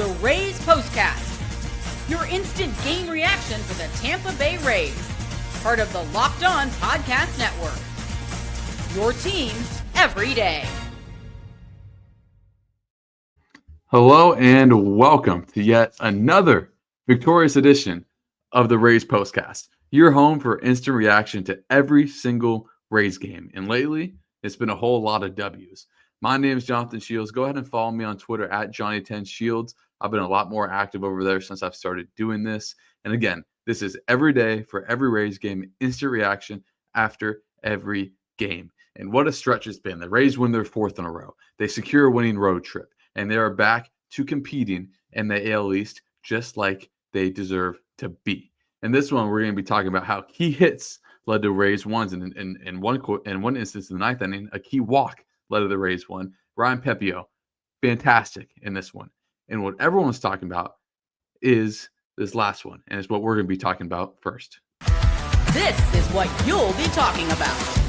the Rays POSTCAST, your instant game reaction for the Tampa Bay Rays, part of the Locked On Podcast Network. Your team every day. Hello and welcome to yet another victorious edition of the Rays POSTCAST, your home for instant reaction to every single Rays game. And lately, it's been a whole lot of W's. My name is Jonathan Shields. Go ahead and follow me on Twitter at Johnny10Shields. I've been a lot more active over there since I've started doing this. And again, this is every day for every Rays game, instant reaction after every game. And what a stretch it's been. The Rays win their fourth in a row. They secure a winning road trip. And they are back to competing in the AL East just like they deserve to be. In this one, we're going to be talking about how key hits led to Rays ones. And in one instance in the ninth inning, a key walk led to the Rays one. Ryan Pepio, fantastic in this one. And what everyone's talking about is this last one. And it's what we're going to be talking about first. This is what you'll be talking about.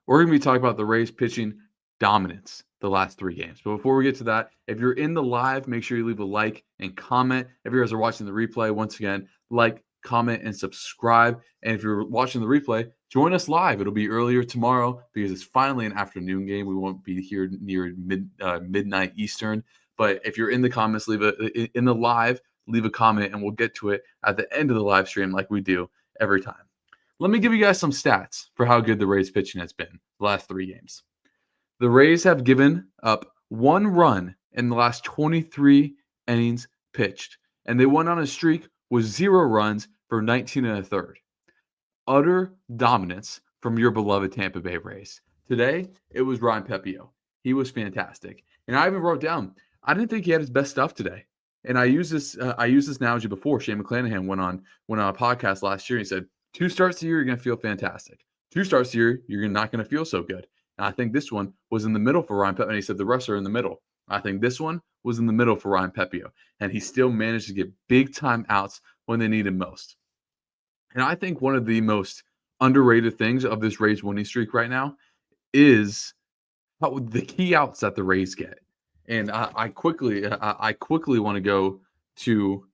We're going to be talking about the Rays pitching dominance the last three games. But before we get to that, if you're in the live, make sure you leave a like and comment. If you guys are watching the replay, once again, like, comment, and subscribe. And if you're watching the replay, join us live. It'll be earlier tomorrow because it's finally an afternoon game. We won't be here near midnight Eastern. But if you're in the comments, leave a comment, and we'll get to it at the end of the live stream like we do every time. Let me give you guys some stats for how good the Rays pitching has been the last three games. The Rays have given up one run in the last 23 innings pitched, and they went on a streak with 0 runs for 19 1/3. Utter dominance from your beloved Tampa Bay Rays. Today, it was Ryan Pepio. He was fantastic. And I even wrote down, I didn't think he had his best stuff today. And I used this analogy before. Shane McClanahan went on a podcast last year and he said, 2 starts a year, you're going to feel fantastic. 2 starts a year, you're not going to feel so good. And I think this one was in the middle for Ryan Pepio. And he said the rest are in the middle. I think this one was in the middle for Ryan Pepio. And he still managed to get big time outs when they needed most. And I think one of the most underrated things of this Rays winning streak right now is the key outs that the Rays get. And I quickly want to go to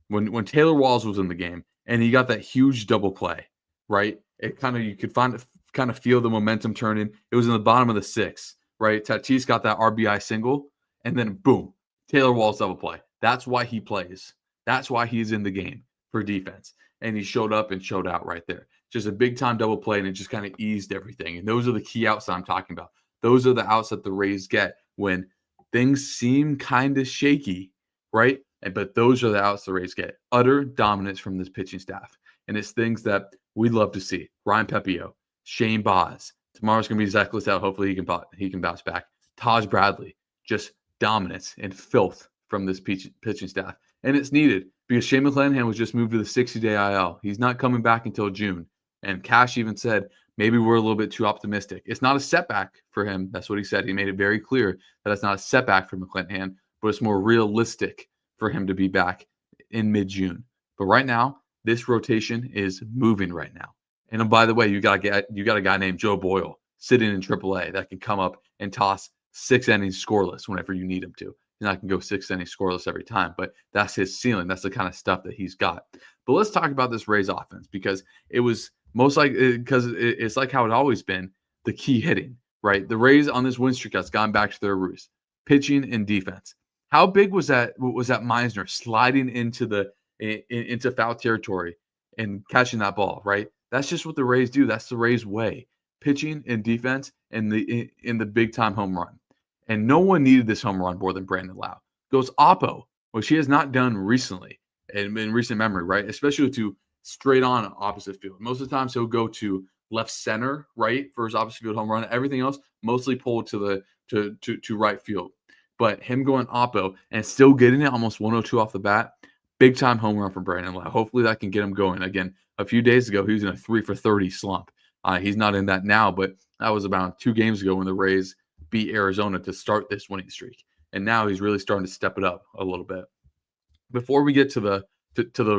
when Taylor Walls was in the game and he got that huge double play, right? You could kind of feel the momentum turning. It was in the bottom of the 6th, right? Tatis got that RBI single, and then boom, Taylor Walls double play. That's why he plays. That's why he's in the game for defense. And he showed up and showed out right there. Just a big time double play, and it just kind of eased everything. And those are the key outs that I'm talking about. Those are the outs that the Rays get when things seem kind of shaky, right? But those are the outs the Rays get. Utter dominance from this pitching staff. And it's things that we'd love to see. Ryan Pepio, Shane Baz. Tomorrow's going to be Zach Littell. Hopefully he can bounce back. Taj Bradley, just dominance and filth from this pitching staff. And it's needed because Shane McClanahan was just moved to the 60-day IL. He's not coming back until June. And Cash even said, maybe we're a little bit too optimistic. It's not a setback for him. That's what he said. He made it very clear that it's not a setback for McClanahan, but it's more realistic for him to be back in mid-June. But right now, this rotation is moving right now. And by the way, you got a guy named Joe Boyle sitting in AAA that can come up and toss 6 innings scoreless whenever you need him to. He's not going to go 6 innings scoreless every time, but that's his ceiling. That's the kind of stuff that he's got. But let's talk about this Rays offense because it was it's like how it always been, the key hitting, right? The Rays on this win streak has gone back to their roots, pitching and defense. How big was that Meisner sliding into foul territory and catching that ball, right? That's just what the Rays do. That's the Rays way. Pitching and defense and in the big time home run. And no one needed this home run more than Brandon Lowe. Goes Oppo, which he has not done recently in recent memory, right? Especially to straight on opposite field. Most of the times he'll go to left center, right, for his opposite field home run. Everything else mostly pulled to right field. But him going Oppo and still getting it almost 102 off the bat, big time home run for Brandon Lowe. Hopefully that can get him going. Again, a few days ago, he was in a 3 for 30 slump. He's not in that now, but that was about 2 games ago when the Rays beat Arizona to start this winning streak. And now he's really starting to step it up a little bit. Before we get to the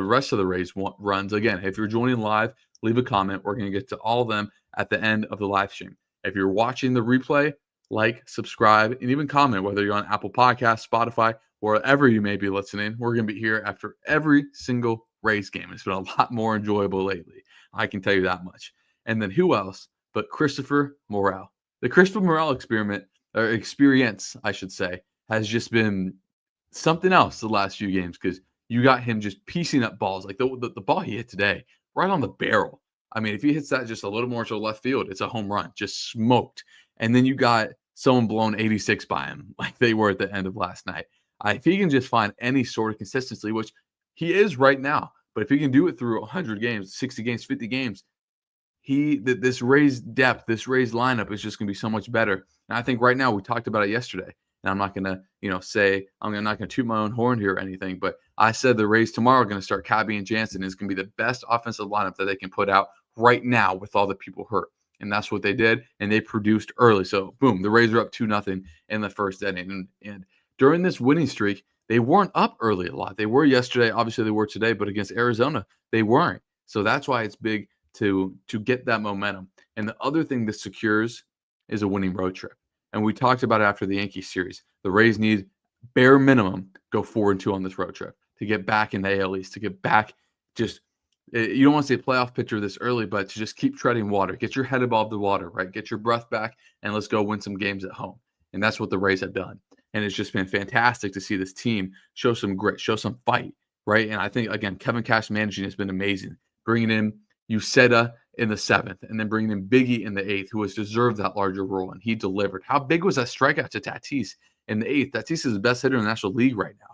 rest of the Rays runs, again, if you're joining live, leave a comment. We're going to get to all of them at the end of the live stream. If you're watching the replay, like, subscribe, and even comment, whether you're on Apple Podcasts, Spotify, wherever you may be listening. We're going to be here after every single Rays game. It's been a lot more enjoyable lately. I can tell you that much. And then who else but Christopher Morel? The Christopher Morel experience, I should say, has just been something else the last few games, because you got him just piecing up balls. Like the ball he hit today, right on the barrel. I mean, if he hits that just a little more to the left field, it's a home run, just smoked. And then you got someone blown 86 by him, like they were at the end of last night. If he can just find any sort of consistency, which he is right now, but if he can do it through 100 games, 60 games, 50 games, this Rays depth, this Rays lineup is just going to be so much better. And I think right now, we talked about it yesterday, and I'm not going to, say I'm not going to toot my own horn here or anything, but I said the Rays tomorrow are going to start Cabby and Jansen. Is going to be the best offensive lineup that they can put out right now with all the people hurt. And that's what they did, and they produced early. So, boom, the Rays are up 2-0 in the first inning. And during this winning streak, they weren't up early a lot. They were yesterday. Obviously, they were today, but against Arizona, they weren't. So that's why it's big to get that momentum. And the other thing this secures is a winning road trip. And we talked about it after the Yankees series. The Rays need bare minimum go 4-2 on this road trip to get back in the AL East, to get back you don't want to see a playoff picture this early, but to just keep treading water, get your head above the water, right? Get your breath back, and let's go win some games at home. And that's what the Rays have done. And it's just been fantastic to see this team show some grit, show some fight, right? And I think, again, Kevin Cash managing has been amazing. Bringing in Uceda in the 7th, and then bringing in Biggie in the 8th, who has deserved that larger role, and he delivered. How big was that strikeout to Tatis in the 8th? Tatis is the best hitter in the National League right now.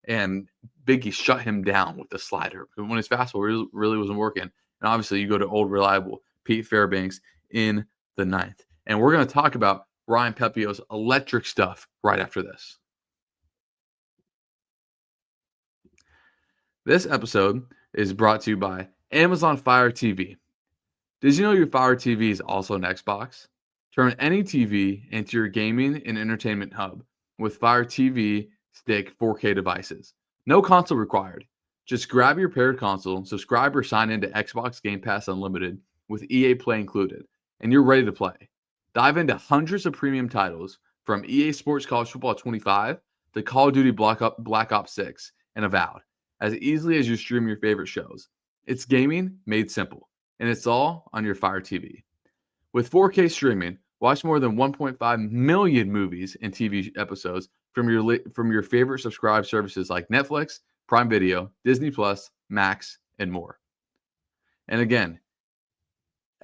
And Biggie shut him down with the slider when his fastball really wasn't working. And obviously, you go to old reliable Pete Fairbanks in the 9th. And we're going to talk about Ryan Pepio's electric stuff right after this. This episode is brought to you by Amazon Fire TV. Did you know your Fire TV is also an Xbox? Turn any TV into your gaming and entertainment hub with Fire TV Stick 4K devices. No console required. Just grab your paired console, subscribe or sign into Xbox Game Pass Unlimited with EA Play included, and you're ready to play. Dive into hundreds of premium titles from EA Sports College Football 25 to Call of Duty Black Ops 6 and Avowed, as easily as you stream your favorite shows. It's gaming made simple, and it's all on your Fire TV. With 4K streaming, watch more than 1.5 million movies and TV episodes from your favorite subscribed services like Netflix, Prime Video, Disney Plus, Max, and more. And again,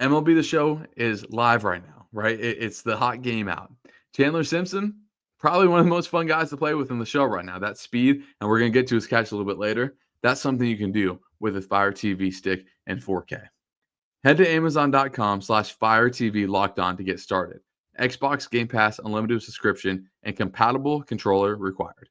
MLB The Show is live right now, right? It's the hot game out. Chandler Simpson, probably one of the most fun guys to play with in the show right now. That speed, and we're going to get to his catch a little bit later. That's something you can do with a Fire TV stick and 4K. Head to Amazon.com/Fire TV Locked On to get started. Xbox Game Pass Unlimited subscription and compatible controller required.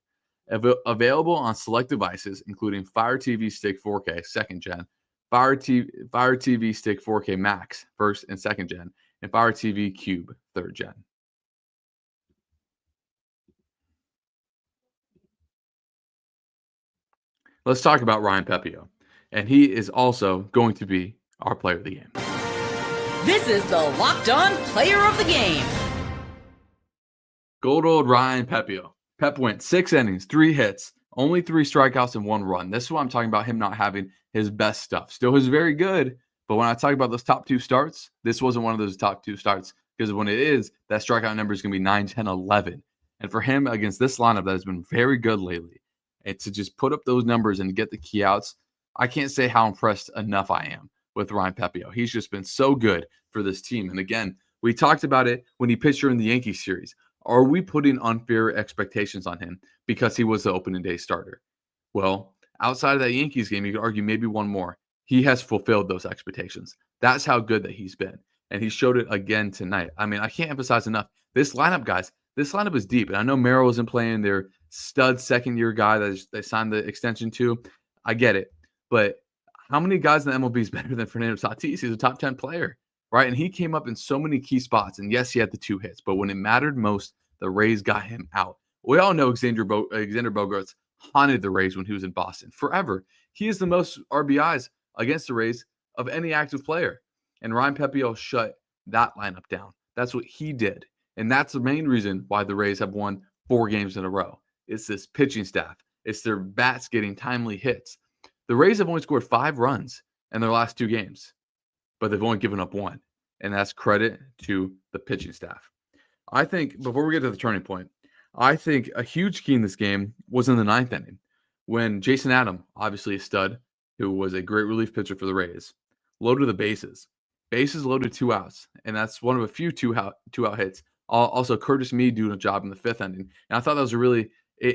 Available on select devices, including Fire TV Stick 4K 2nd Gen, Fire TV Stick 4K Max 1st and 2nd Gen, and Fire TV Cube 3rd Gen. Let's talk about Ryan Pepio, and he is also going to be our player of the game. This is the Locked On Player of the Game. Good old Ryan Pepio. Pep went 6 innings, 3 hits, only 3 strikeouts and 1 run. This is what I'm talking about, him not having his best stuff. Still is very good, but when I talk about those top 2 starts, this wasn't one of those top 2 starts, because when it is, that strikeout number is going to be 9, 10, 11. And for him against this lineup that has been very good lately, and to just put up those numbers and get the key outs, I can't say how impressed enough I am with Ryan Pepio. He's just been so good for this team. And again, we talked about it when he pitched during the Yankees series. Are we putting unfair expectations on him because he was the opening day starter? Well, outside of that Yankees game, you could argue maybe one more. He has fulfilled those expectations. That's how good that he's been. And he showed it again tonight. I mean, I can't emphasize enough. This lineup, guys, this lineup is deep. And I know Morel isn't playing their stud second-year guy that they signed the extension to. I get it. But how many guys in the MLB is better than Fernando Tatis? He's a top 10 player, right? And he came up in so many key spots. And yes, he had the 2 hits, but when it mattered most, the Rays got him out. We all know Alexander Bogaerts haunted the Rays when he was in Boston forever. He is the most RBIs against the Rays of any active player. And Ryan Pepio shut that lineup down. That's what he did. And that's the main reason why the Rays have won 4 games in a row. It's this pitching staff. It's their bats getting timely hits. The Rays have only scored 5 runs in their last 2 games, but they've only given up 1. And that's credit to the pitching staff. I think, before we get to the turning point, I think a huge key in this game was in the 9th inning when Jason Adam, obviously a stud, who was a great relief pitcher for the Rays, loaded the bases. Bases loaded 2 outs, and that's one of a few two-out hits. Also, Curtis Mead doing a job in the 5th inning. And I thought that was a really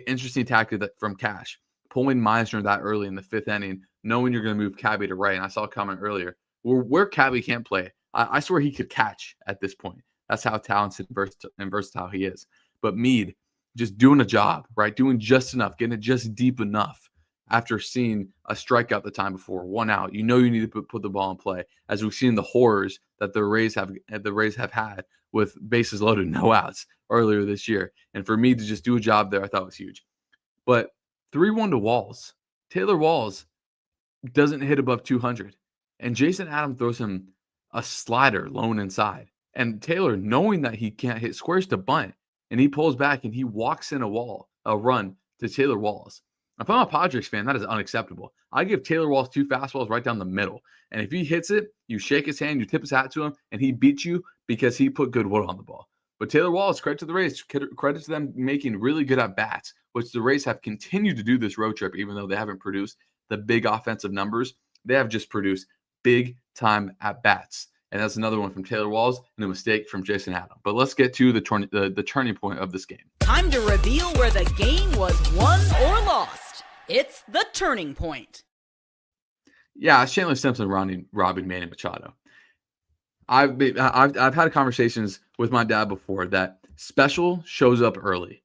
interesting tactic from Cash, pulling Meisner that early in the 5th inning, knowing you're going to move Cabby to right. And I saw a comment earlier, where Cabby can't play, I swear he could catch at this point. That's how talented and versatile he is. But Mead just doing a job, right? Doing just enough, getting it just deep enough after seeing a strikeout the time before, 1 out. You know you need to put the ball in play, as we've seen the horrors that the Rays have had with bases loaded, no outs earlier this year. And for me to just do a job there, I thought was huge. But 3-1 to Walls. Taylor Walls doesn't hit above 200. And Jason Adam throws him a slider lone inside. And Taylor, knowing that he can't hit squares to bunt, and he pulls back and he walks in a run to Taylor Walls. If I'm a Padres fan, that is unacceptable. I give Taylor Walls 2 fastballs right down the middle. And if he hits it, you shake his hand, you tip his hat to him, and he beats you because he put good wood on the ball. But Taylor Walls, credit to the Rays, credit to them making really good at-bats, which the Rays have continued to do this road trip, even though they haven't produced the big offensive numbers. They have just produced big-time at-bats. And that's another one from Taylor Walls and a mistake from Jason Adam. But let's get to the turning point of this game. Time to reveal where the game was won or lost. It's the turning point. Yeah, it's Chandler Simpson robbing Manny Machado. I've had conversations with my dad before that special shows up early.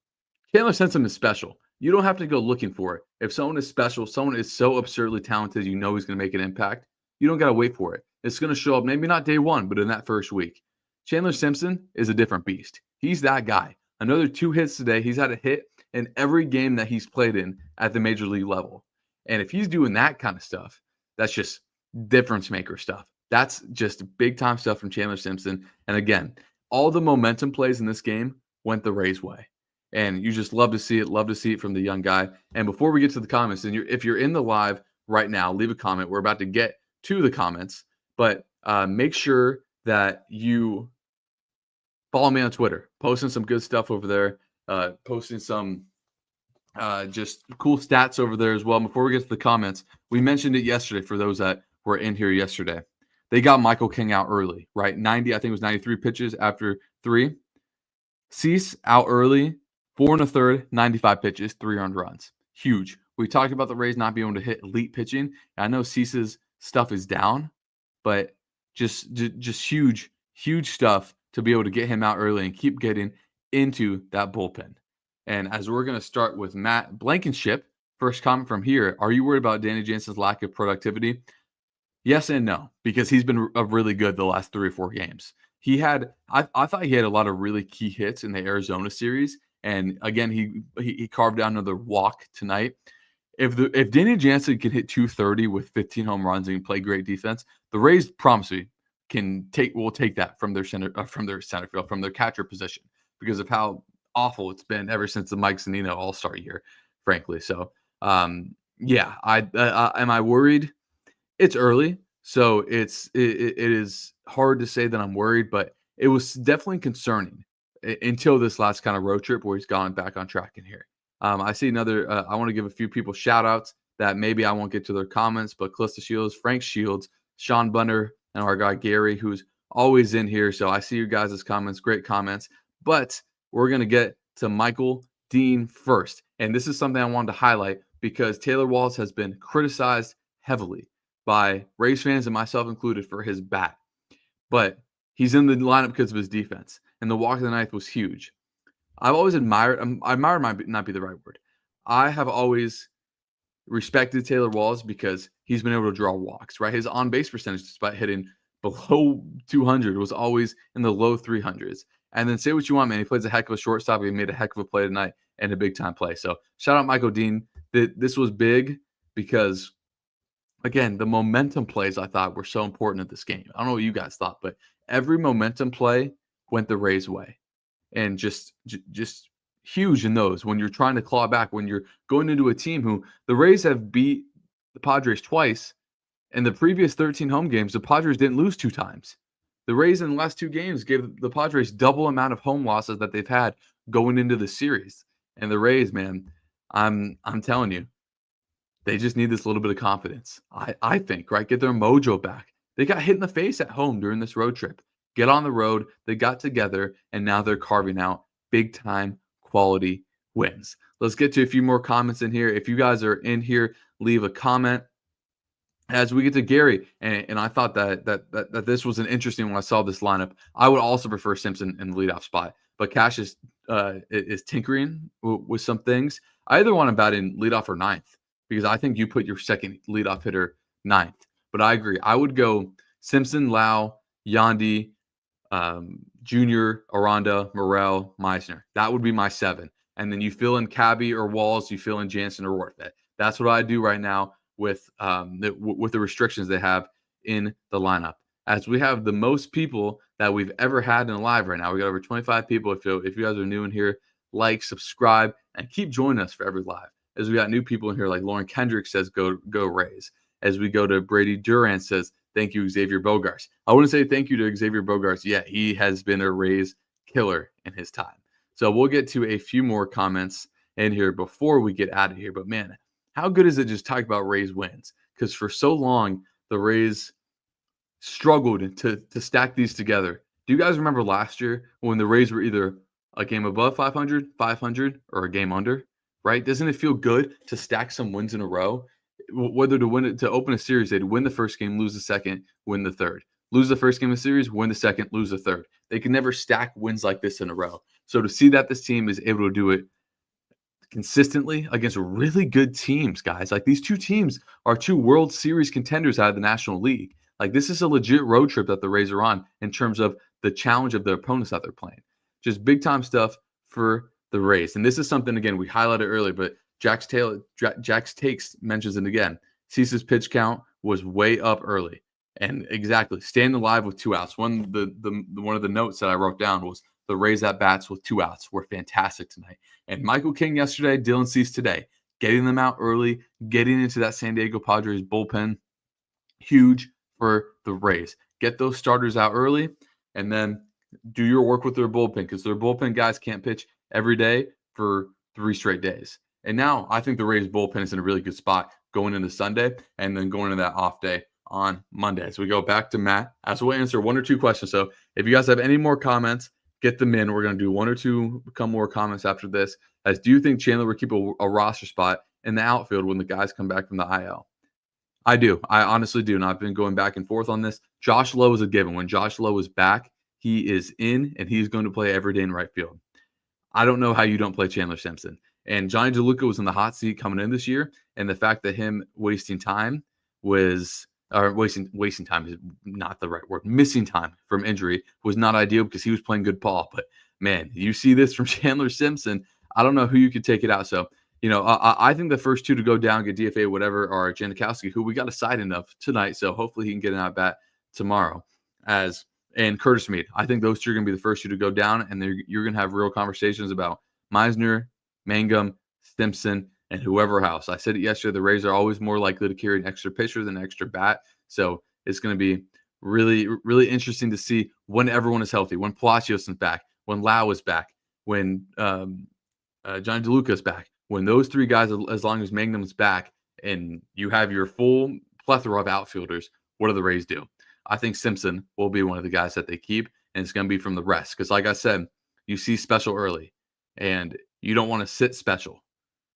Chandler Simpson is special. You don't have to go looking for it. If someone is special, someone is so absurdly talented, you know he's going to make an impact. You don't got to wait for it. It's going to show up, maybe not day 1, but in that first week. Chandler Simpson is a different beast. He's that guy. Another 2 hits today. He's had a hit in every game that he's played in at the major league level. And if he's doing that kind of stuff, that's just difference maker stuff. That's just big time stuff from Chandler Simpson. And again, all the momentum plays in this game went the Rays' way. And you just love to see it from the young guy. And before we get to the comments, and if you're in the live right now, leave a comment. We're about to get to the comments, but make sure that you follow me on Twitter, posting some good stuff over there, posting some just cool stats over there as well. Before we get to the comments, we mentioned it yesterday for those that were in here yesterday. They got Michael King out early, right? 90, I think it was 93 pitches after 3. Cease out early, 4 1/3, 95 pitches, 3 earned runs. Huge. We talked about the Rays not being able to hit elite pitching. I know Cease's stuff is down, but just huge stuff to be able to get him out early and keep getting into that bullpen. And as we're going to start with Matt Blankenship, first comment from here. Are you worried about Danny Jansen's lack of productivity? Yes and no, because he's been really good the last 3 or 4 games. I thought he had a lot of really key hits in the Arizona series. And again, he carved down another walk tonight. If Danny Jansen can hit 230 with 15 home runs and play great defense, the Rays, promise me, will take that from their center field, from their catcher position, because of how awful it's been ever since the Mike Zunino All-Star year, frankly. So, yeah, am I worried? It's early, so it is hard to say that I'm worried, but it was definitely concerning until this last kind of road trip where he's gone back on track in here. I see another. I want to give a few people shout outs that maybe I won't get to their comments, but Pistachios, Frank Shields, Sean Bunner, and our guy Gary, who's always in here. So I see you guys' comments, great comments. But we're going to get to Michael Dean first. And this is something I wanted to highlight because Taylor Walls has been criticized heavily by Rays fans and myself included for his bat. But he's in the lineup because of his defense. And the walk of the ninth was huge. I've always admired might not be the right word. I have always respected Taylor Walls because he's been able to draw walks, right? His on-base percentage, despite hitting below 200, was always in the low 300s. And then say what you want, man. He plays a heck of a shortstop. He made a heck of a play tonight and a big-time play. So shout out Michael Dean. This was big because, again, the momentum plays I thought were so important at this game. I don't know what you guys thought, but every momentum play went the Rays' way. and just huge in those when you're trying to claw back, when you're going into a team who the Rays have beat the Padres twice. In the previous 13 home games, the Padres didn't lose 2 times. The Rays in the last 2 games gave the Padres double amount of home losses that they've had going into the series. And the Rays, man, I'm telling you, they just need this little bit of confidence. I think, right? Get their mojo back. They got hit in the face at home during this road trip. Get on the road. They got together, and now they're carving out big-time quality wins. Let's get to a few more comments in here. If you guys are in here, leave a comment. As we get to Gary, and I thought that this was an interesting when I saw this lineup. I would also prefer Simpson in the leadoff spot, but Cash is tinkering with some things. I either want to bat in leadoff or ninth because I think you put your second leadoff hitter ninth. But I agree. I would go Simpson, Lowe, Yandy, Junior, Aranda, Morel, Meisner. That would be my 7. And then you fill in Cabby or Walls, you fill in Jansen or Worth. That's what I do right now with the restrictions they have in the lineup. As we have the most people that we've ever had in live right now. We got over 25 people. If you guys are new in here, like, subscribe, and keep joining us for every live. As we got new people in here, like Lauren Kendrick says, go Rays. As we go to Brady Durant says, thank you, Xavier Bogaerts. I wouldn't say thank you to Xavier Bogaerts yet. He has been a Rays killer in his time. So we'll get to a few more comments in here before we get out of here. But man, how good is it just talk about Rays wins? Because for so long, the Rays struggled to stack these together. Do you guys remember last year when the Rays were either a game above 500, 500, or a game under, right? Doesn't it feel good to stack some wins in a row? Whether to win it, to open a series, they'd win the first game, lose the second, win the third. Lose the first game of the series, win the second, lose the third. They can never stack wins like this in a row. So to see that this team is able to do it consistently against really good teams, guys. Like, these 2 teams are 2 World Series contenders out of the National League. Like, this is a legit road trip that the Rays are on in terms of the challenge of the opponents that they're playing. Just big-time stuff for the Rays. And this is something, again, we highlighted earlier, but Jack's Takes mentions it again. Cease's pitch count was way up early. And exactly, staying alive with 2 outs. One of the notes that I wrote down was the Rays at bats with 2 outs were fantastic tonight. And Michael King yesterday, Dylan Cease today, getting them out early, getting into that San Diego Padres bullpen, huge for the Rays. Get those starters out early, and then do your work with their bullpen, because their bullpen guys can't pitch every day for 3 straight days. And now I think the Rays bullpen is in a really good spot going into Sunday and then going into that off day on Monday. So we go back to Matt as we'll answer 1 or 2 questions. So if you guys have any more comments, get them in. We're going to do 1 or 2 more comments after this. As do you think Chandler would keep a roster spot in the outfield when the guys come back from the IL? I do. I honestly do. And I've been going back and forth on this. Josh Lowe is a given. When Josh Lowe is back, he is in, and he's going to play every day in right field. I don't know how you don't play Chandler Simpson. And Johnny DeLuca was in the hot seat coming in this year, and the fact that him wasting time was – or wasting time is not the right word. Missing time from injury was not ideal because he was playing good ball. But, man, you see this from Chandler Simpson. I don't know who you could take it out. So, I think the first 2 to go down, get DFA, whatever, are Janikowski, who we got a sighting of tonight. So hopefully he can get an at-bat tomorrow. And Curtis Mead. I think those 2 are going to be the first 2 to go down, and you're going to have real conversations about Meisner, Mangum, Simpson, and whoever else. I said it yesterday, the Rays are always more likely to carry an extra pitcher than an extra bat. So it's going to be really, really interesting to see when everyone is healthy, when Pistachios is back, when Lowe is back, when Johnny DeLuca is back, when those 3 guys, as long as Mangum is back, and you have your full plethora of outfielders, what do the Rays do? I think Simpson will be one of the guys that they keep, and it's going to be from the rest. Because like I said, you see special early, and you don't want to sit special.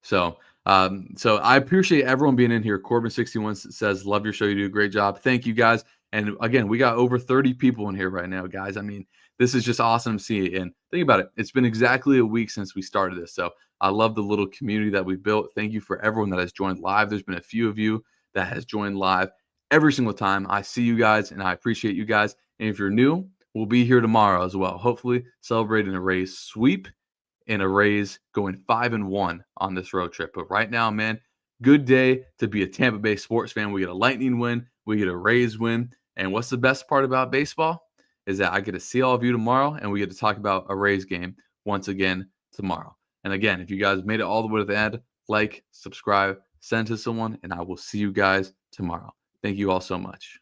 So I appreciate everyone being in here. Corbin61 says, love your show. You do a great job. Thank you, guys. And again, we got over 30 people in here right now, guys. I mean, this is just awesome to see. And think about it. It's been exactly a week since we started this. So I love the little community that we built. Thank you for everyone that has joined live. There's been a few of you that has joined live every single time. I see you guys, and I appreciate you guys. And if you're new, we'll be here tomorrow as well. Hopefully celebrating a Rays sweep and a Rays going 5-1 on this road trip. But right now, man, good day to be a Tampa Bay sports fan. We get a Lightning win. We get a Rays win. And what's the best part about baseball is that I get to see all of you tomorrow, and we get to talk about a Rays game once again tomorrow. And again, if you guys made it all the way to the end, like, subscribe, send to someone, and I will see you guys tomorrow. Thank you all so much.